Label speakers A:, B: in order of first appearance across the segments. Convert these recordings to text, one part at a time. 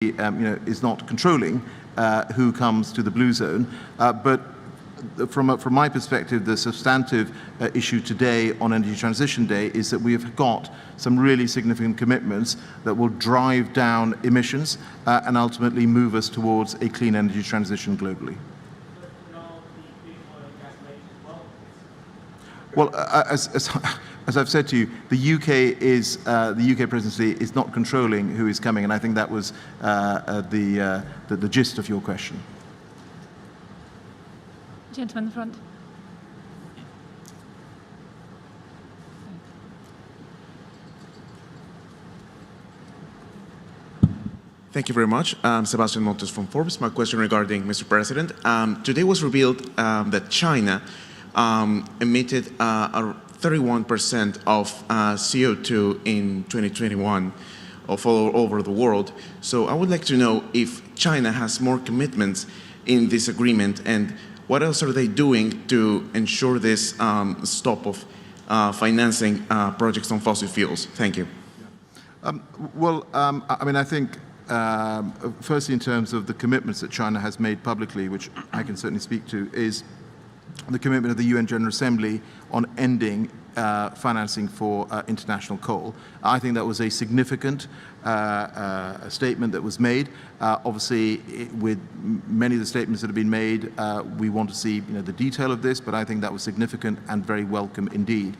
A: is not controlling who comes to the blue zone, but from my perspective, the substantive issue today on Energy Transition Day is that we have got some really significant commitments that will drive down emissions and ultimately move us towards a clean energy transition globally. Well, as I've said to you, the UK presidency is not controlling who is coming, and I think that was the gist of your question.
B: Gentleman in the front.
C: Thank you very much. Sebastian Montes from Forbes. My question regarding Mr. President. Today was revealed that China emitted 31% of CO2 in 2021 all over the world. So I would like to know if China has more commitments in this agreement, and what else are they doing to ensure this stop of financing projects on fossil fuels? Thank you.
A: I think firstly, in terms of the commitments that China has made publicly, which I can certainly speak to, is the commitment of the UN General Assembly on ending financing for international coal. I think that was a significant statement that was made. Obviously, with many of the statements that have been made, we want to see the detail of this, but I think that was significant and very welcome indeed.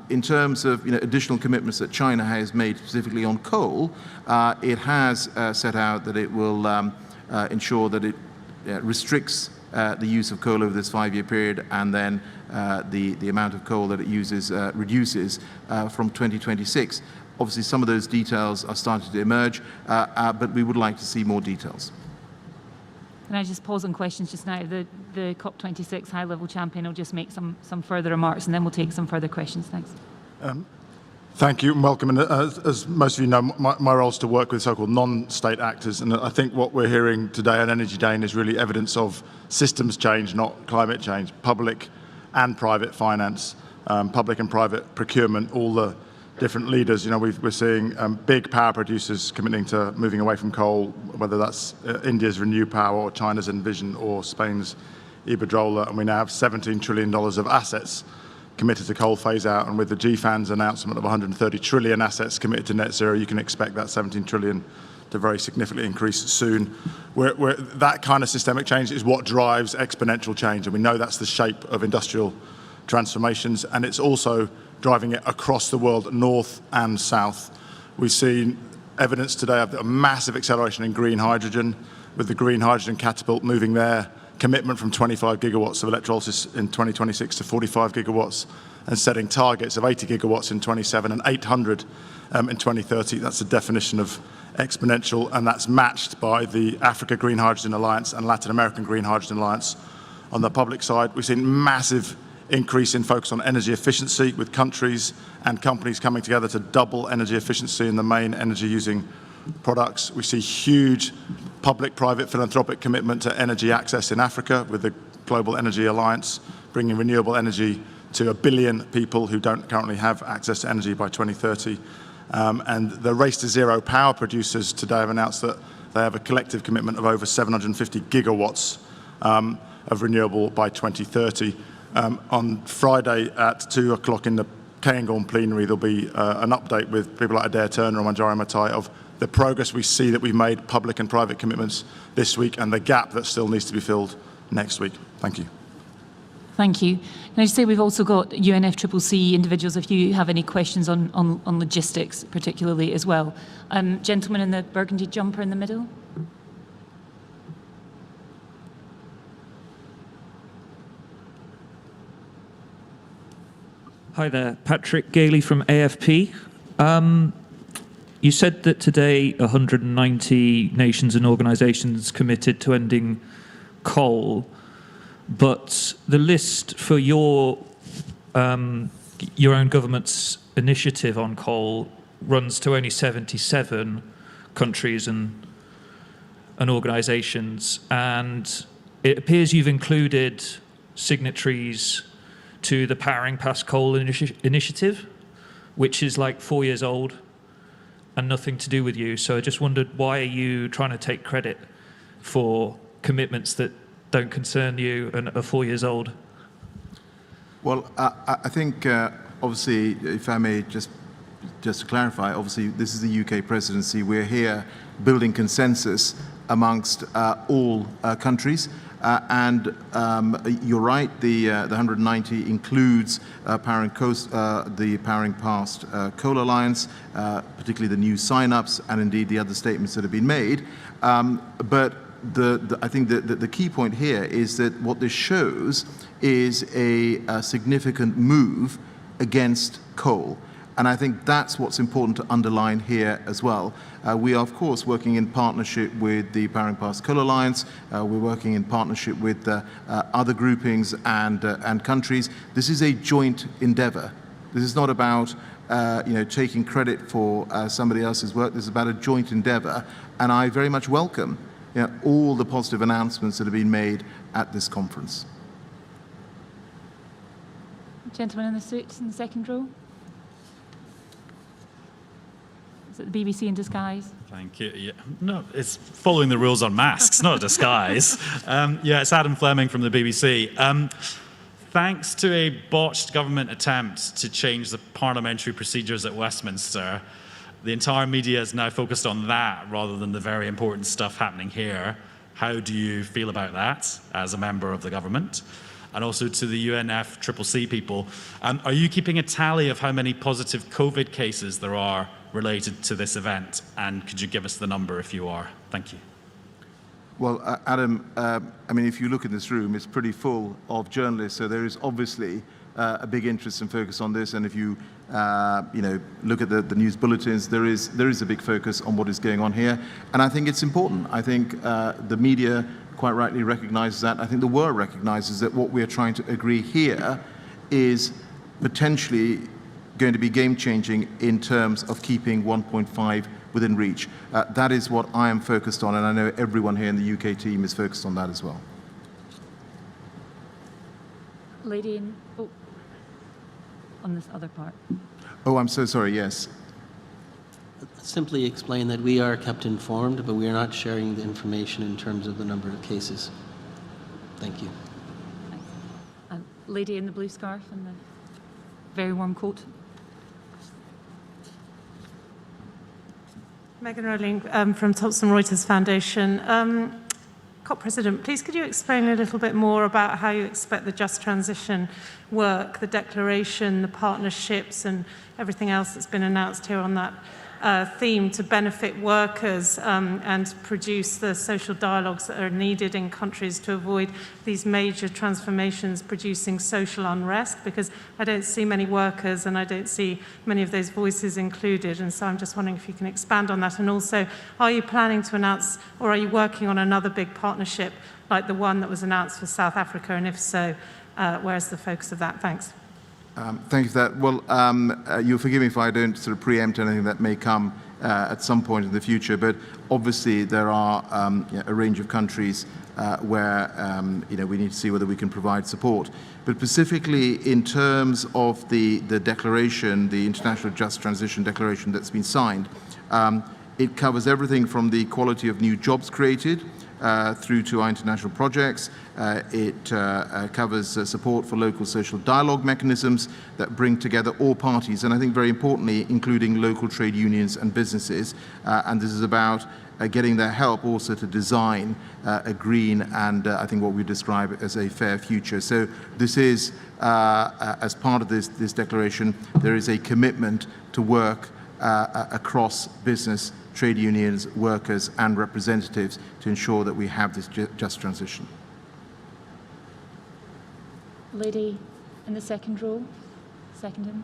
A: In terms of additional commitments that China has made specifically on coal, it has set out that it will ensure that it restricts the use of coal over this 5-year period, and then the amount of coal that it uses reduces from 2026. Obviously, some of those details are starting to emerge, but we would like to see more details.
B: Can I just pause on questions just now? The COP26 high-level champion will just make some further remarks, and then we'll take some further questions. Thanks.
D: Thank you and welcome. And as most of you know, my role is to work with so-called non-state actors. And I think what we're hearing today on Energy Day is really evidence of systems change, not climate change. Public and private finance, public and private procurement, all the different leaders. We're seeing big power producers committing to moving away from coal, whether that's India's Renew Power or China's Envision or Spain's Iberdrola. And we now have $17 trillion of assets committed to coal phase out, and with the GFAN's announcement of 130 trillion assets committed to net zero, you can expect that 17 trillion to very significantly increase soon. That kind of systemic change is what drives exponential change, and we know that's the shape of industrial transformations, and it's also driving it across the world, north and south. We've seen evidence today of a massive acceleration in green hydrogen, with the green hydrogen catapult moving there. Commitment from 25 gigawatts of electrolysis in 2026 to 45 gigawatts, and setting targets of 80 gigawatts in 27 and 800 in 2030. That's the definition of exponential, and that's matched by the Africa Green Hydrogen Alliance and Latin American Green Hydrogen Alliance. On the public side, we've seen massive increase in focus on energy efficiency, with countries and companies coming together to double energy efficiency in the main energy-using products. We see huge public-private philanthropic commitment to energy access in Africa, with the Global Energy Alliance bringing renewable energy to 1 billion people who don't currently have access to energy by 2030. And the Race to Zero power producers today have announced that they have a collective commitment of over 750 gigawatts of renewable by 2030. On Friday at 2 o'clock in the Cairngorm plenary, there'll be an update with people like Adair Turner and Manjari Matai of the progress we see that we've made, public and private commitments this week, and the gap that still needs to be filled next week. Thank you.
B: Thank you. Can I just say we've also got UNFCCC individuals, if you have any questions on logistics particularly as well. Gentleman in the burgundy jumper in the middle.
E: Hi there, Patrick Gailey from AFP. You said that today 190 nations and organisations committed to ending coal, but the list for your own government's initiative on coal runs to only 77 countries and organisations, and it appears you've included signatories to the Powering Past Coal initiative, which is like 4 years old. and nothing to do with you. So I just wondered, why are you trying to take credit for commitments that don't concern you and are 4 years old?
A: Well, I think, obviously, if I may just to clarify, obviously, this is the UK presidency. We're here building consensus amongst all countries. You're right, the 190 includes the Powering Past Coal Alliance, particularly the new sign-ups and indeed the other statements that have been made. But I think the key point here is that what this shows is a significant move against coal. And I think that's what's important to underline here as well. We are, of course, working in partnership with the Powering Past Coal Alliance. We're working in partnership with other groupings and countries. This is a joint endeavor. This is not about taking credit for somebody else's work. This is about a joint endeavor. And I very much welcome all the positive announcements that have been made at this conference.
B: Gentleman in the suit in the second row. Is it the BBC in disguise?
F: Thank you. Yeah. No, it's following the rules on masks, not a disguise. Yeah, it's Adam Fleming from the BBC. Thanks to a botched government attempt to change the parliamentary procedures at Westminster, the entire media is now focused on that rather than the very important stuff happening here. How do you feel about that as a member of the government? And also to the UNFCCC people, are you keeping a tally of how many positive COVID cases there are related to this event? And could you give us the number if you are? Thank you.
A: Well, Adam, I mean, if you look in this room, it's pretty full of journalists, so there is obviously a big interest and focus on this. And if you, look at the news bulletins, there is a big focus on what is going on here. And I think it's important. I think the media quite rightly recognizes that. I think the world recognizes that what we are trying to agree here is potentially going to be game-changing in terms of keeping 1.5 within reach. That is what I am focused on, and I know everyone here in the UK team is focused on that as well.
B: Lady in, on this other part.
A: Oh, I'm so sorry, yes.
G: Simply explain that we are kept informed, but we are not sharing the information in terms of the number of cases. Thank you.
B: Thanks. Lady in the blue scarf and the very warm coat.
H: Megan Rowling from Thomson Reuters Foundation. COP President, please could you explain a little bit more about how you expect the just transition work, the declaration, the partnerships and everything else that's been announced here on that theme to benefit workers and produce the social dialogues that are needed in countries to avoid these major transformations producing social unrest, because I don't see many workers and I don't see many of those voices included, and so I'm just wondering if you can expand on that. And also, are you planning to announce, or are you working on another big partnership like the one that was announced for South Africa, and if so, where's the focus of that? Thanks.
A: Thank you for that. Well, you'll forgive me if I don't sort of preempt anything that may come at some point in the future, but obviously there are a range of countries where we need to see whether we can provide support. But specifically in terms of the declaration, the International Just Transition Declaration that's been signed, it covers everything from the quality of new jobs created through to our international projects. It covers support for local social dialogue mechanisms that bring together all parties, and I think very importantly, including local trade unions and businesses. And this is about getting their help also to design a green and I think what we describe as a fair future. So this is, as part of this declaration, there is a commitment to work across business, trade unions, workers and representatives to ensure that we have this just transition.
B: Lady in the second row, second him.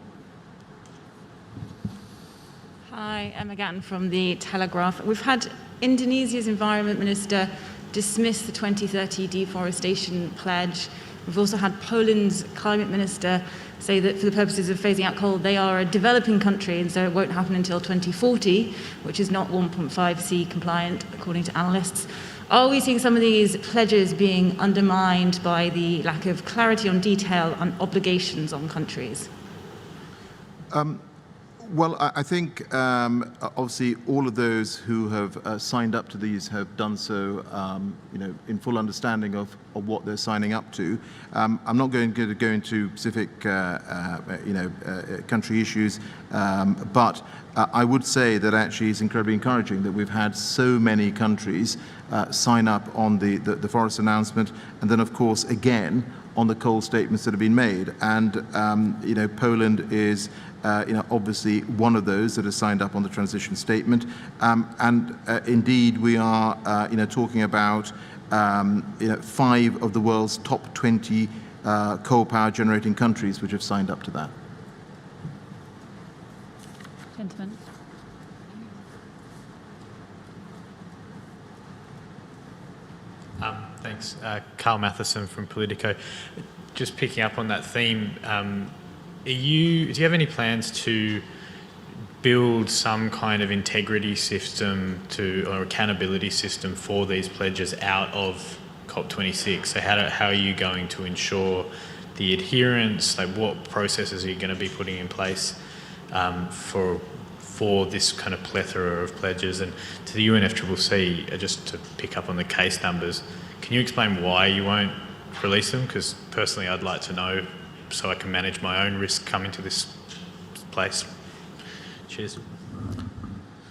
I: Hi, Emma Gatton from The Telegraph. We've had Indonesia's Environment Minister dismiss the 2030 deforestation pledge. We've also had Poland's Climate Minister say that for the purposes of phasing out coal, they are a developing country and so it won't happen until 2040, which is not 1.5C compliant, according to analysts. Are we seeing some of these pledges being undermined by the lack of clarity on detail and obligations on countries?
A: Well, I think obviously all of those who have signed up to these have done so, in full understanding of what they're signing up to. I'm not going to go into specific, country issues, but I would say that actually it's incredibly encouraging that we've had so many countries sign up on the forest announcement, and then of course again on the coal statements that have been made. And Poland is obviously one of those that has signed up on the transition statement. Indeed, we are, talking about, 5 of the world's top 20 coal power generating countries which have signed up to that.
B: Gentlemen.
J: Thanks. Carl Matheson from Politico. Just picking up on that theme, do you have any plans to build some kind of integrity system or accountability system for these pledges out of COP26? So how are you going to ensure the adherence? Like, what processes are you going to be putting in place for this kind of plethora of pledges? And to the UNFCCC, just to pick up on the case numbers, can you explain why you won't release them? Because personally, I'd like to know so I can manage my own risk coming to this place. Cheers.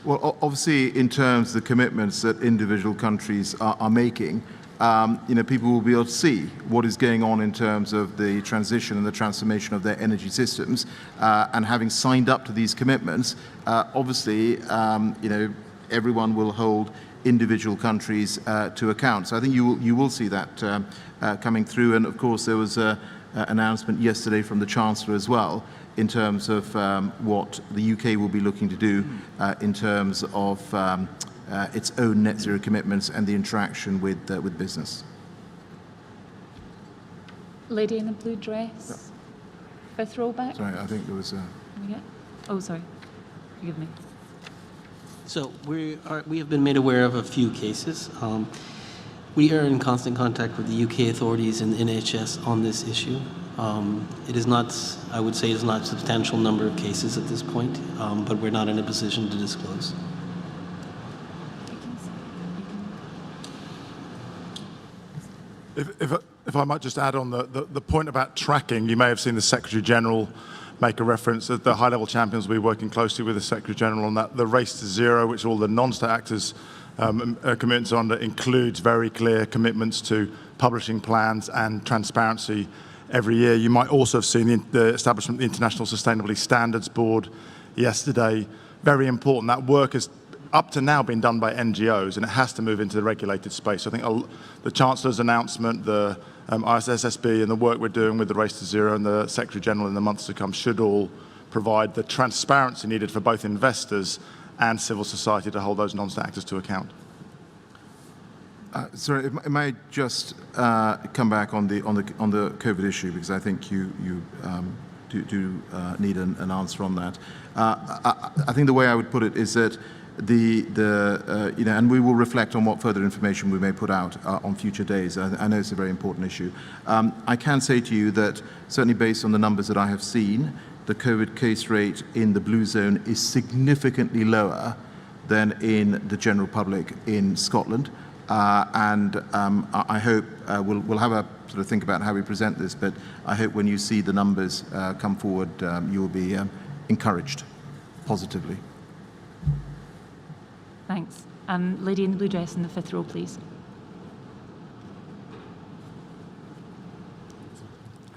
A: Well, obviously, in terms of the commitments that individual countries are making, people will be able to see what is going on in terms of the transition and the transformation of their energy systems. And having signed up to these commitments, obviously, everyone will hold individual countries to account. So I think you will see that coming through. And of course, there was an announcement yesterday from the Chancellor as well in terms of what the UK will be looking to do in terms of its own net zero commitments and the interaction with business.
B: Lady in the blue dress. Fifth row back.
A: Sorry, I think there was a...
B: Oh, sorry. Forgive me.
G: So we have been made aware of a few cases. We are in constant contact with the UK authorities and the NHS on this issue. It is not, I would say, it is not a substantial number of cases at this point, but we're not in a position to disclose.
D: If I might just add on the point about tracking, you may have seen the Secretary General make a reference that the high-level champions will be working closely with the Secretary General on that. The race to zero, which all the non-state actors commitments on, that includes very clear commitments to publishing plans and transparency every year. You might also have seen the establishment of the International Sustainability Standards Board yesterday. Very important. That work has up to now been done by NGOs, and it has to move into the regulated space. So I think the Chancellor's announcement, the ISSB, and the work we're doing with the Race to Zero and the Secretary General in the months to come should all provide the transparency needed for both investors and civil society to hold those non-state actors to account.
A: Sorry, it might just come back on the COVID issue, because I think you do need an answer on that. I think the way I would put it is that and we will reflect on what further information we may put out on future days. I know it's a very important issue. I can say to you that certainly based on the numbers that I have seen, the COVID case rate in the blue zone is significantly lower than in the general public in Scotland. I hope we'll have a sort of think about how we present this, but I hope when you see the numbers come forward, you will be encouraged positively.
B: Thanks. Lady in the blue dress in the fifth row, please.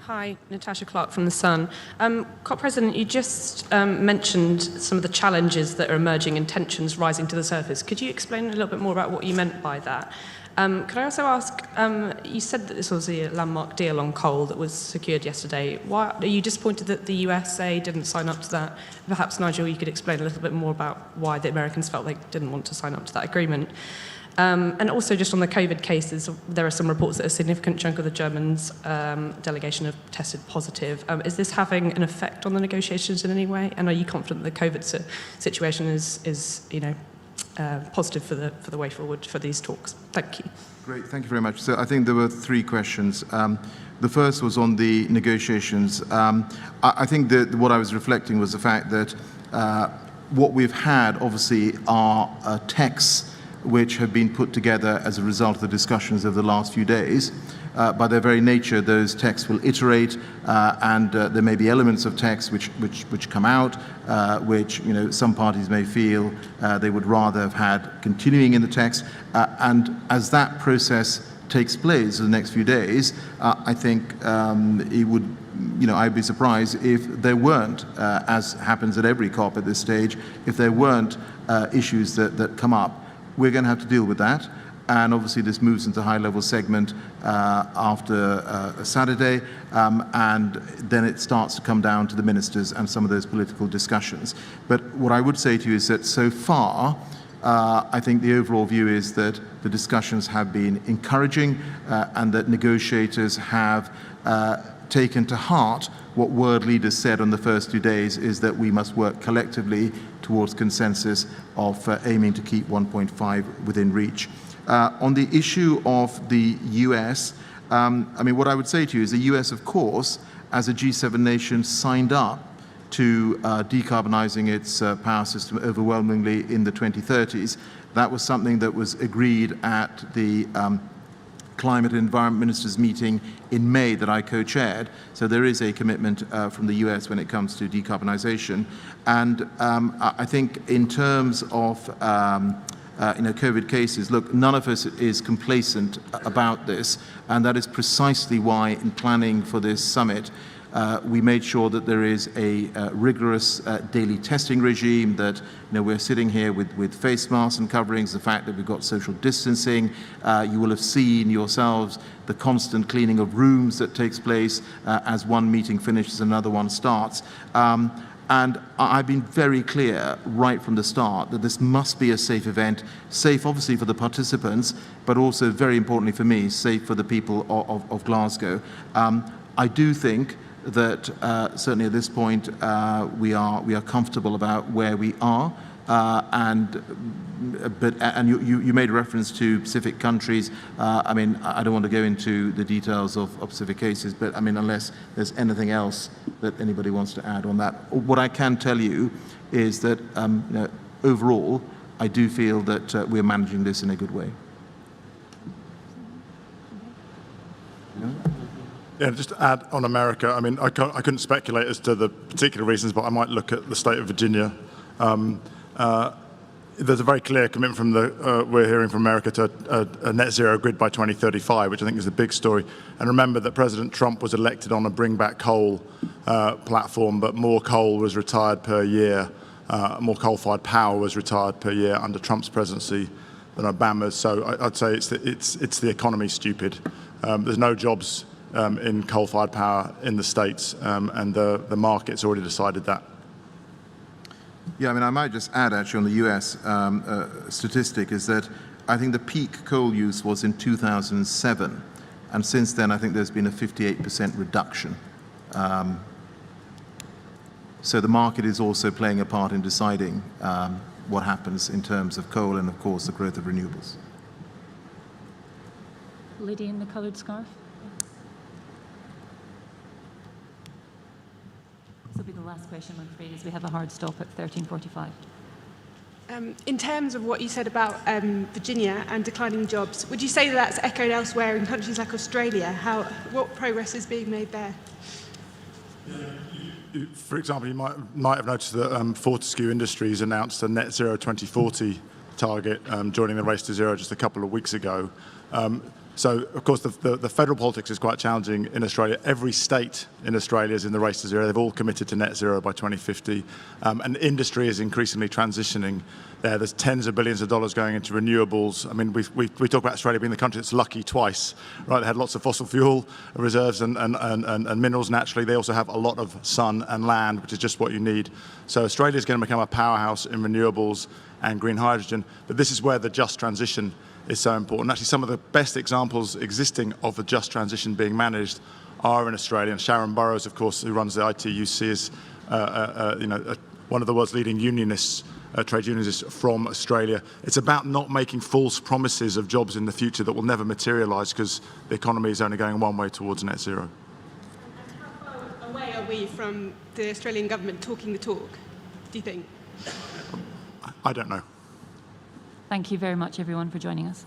K: Hi, Natasha Clark from The Sun. COP President, you just mentioned some of the challenges that are emerging and tensions rising to the surface. Could you explain a little bit more about what you meant by that? Could I also ask, you said that this was a landmark deal on coal that was secured yesterday. Why are you disappointed that the USA didn't sign up to that? Perhaps, Nigel, you could explain a little bit more about why the Americans felt they didn't want to sign up to that agreement. And also just on the COVID cases, there are some reports that a significant chunk of the Germans' delegation have tested positive. Is this having an effect on the negotiations in any way? And are you confident the COVID situation is positive for the way forward for these talks? Thank you.
A: Great, thank you very much. So I think there were 3 questions. The first was on the negotiations. I think that what I was reflecting was the fact that What we've had, obviously, are texts which have been put together as a result of the discussions of the last few days. By their very nature, those texts will iterate, and there may be elements of text which come out, which some parties may feel they would rather have had continuing in the text. And as that process takes place in the next few days, I think it would. I'd be surprised if there weren't, as happens at every COP at this stage, if there weren't issues that come up. We're going to have to deal with that. And obviously this moves into high-level segment after Saturday, and then it starts to come down to the ministers and some of those political discussions. But what I would say to you is that so far, I think the overall view is that the discussions have been encouraging and that negotiators have taken to heart what world leaders said on the first 2 days, is that we must work collectively towards consensus of aiming to keep 1.5 within reach. On the issue of the US, what I would say to you is the US, of course, as a G7 nation, signed up to decarbonizing its power system overwhelmingly in the 2030s. That was something that was agreed at the Climate and Environment Ministers meeting in May that I co-chaired. So there is a commitment from the US when it comes to decarbonization. And I think in terms of COVID cases, look, none of us is complacent about this, and that is precisely why in planning for this summit, we made sure that there is a rigorous daily testing regime, that we're sitting here with face masks and coverings, the fact that we've got social distancing. You will have seen yourselves the constant cleaning of rooms that takes place as one meeting finishes, another one starts. And I've been very clear right from the start that this must be a safe event, safe obviously for the participants, but also very importantly for me, safe for the people of Glasgow. I do think that certainly at this point we are comfortable about where we are, and you made reference to specific countries. I don't want to go into the details of specific cases, but unless there's anything else that anybody wants to add on that, what I can tell you is that overall I do feel that we're managing this in a good way.
D: Yeah, just to add on America, I couldn't speculate as to the particular reasons, but I might look at the state of Virginia. There's a very clear commitment from we're hearing from America to a net zero grid by 2035, which I think is the big story. And remember that President Trump was elected on a bring back coal platform, but more coal was retired per year, more coal-fired power was retired per year under Trump's presidency than Obama's. So I'd say it's the economy, stupid. There's no jobs in coal-fired power in the States, and the market's already decided that.
A: Yeah, I might just add actually on the US statistic is that I think the peak coal use was in 2007, and since then I think there's been a 58% reduction. So the market is also playing a part in deciding what happens in terms of coal and of course the growth of renewables.
B: Lady in the coloured scarf. This will be the last question, I'm afraid, as we have a hard stop at 13:45.
L: In terms of what you said about Virginia and declining jobs, would you say that that's echoed elsewhere in countries like Australia? What progress is being made there?
D: For example, you might have noticed that Fortescue Industries announced a net zero 2040 target, joining the race to zero just a couple of weeks ago. So, of course, the federal politics is quite challenging in Australia. Every state in Australia is in the race to zero. They've all committed to net zero by 2050. And industry is increasingly transitioning there. There's tens of billions of dollars going into renewables. We talk about Australia being the country that's lucky twice, right? They had lots of fossil fuel reserves and minerals naturally. They also have a lot of sun and land, which is just what you need. So Australia is going to become a powerhouse in renewables and green hydrogen. But this is where the just transition is so important. Actually, some of the best examples existing of the just transition being managed are in Australia. And Sharon Burrows, of course, who runs the ITUC, is one of the world's leading unionists, trade unionists from Australia. It's about not making false promises of jobs in the future that will never materialise because the economy is only going one way towards net zero.
L: And how far away are we from the Australian government talking the talk? do you think?
D: I don't know.
B: Thank you very much, everyone, for joining us.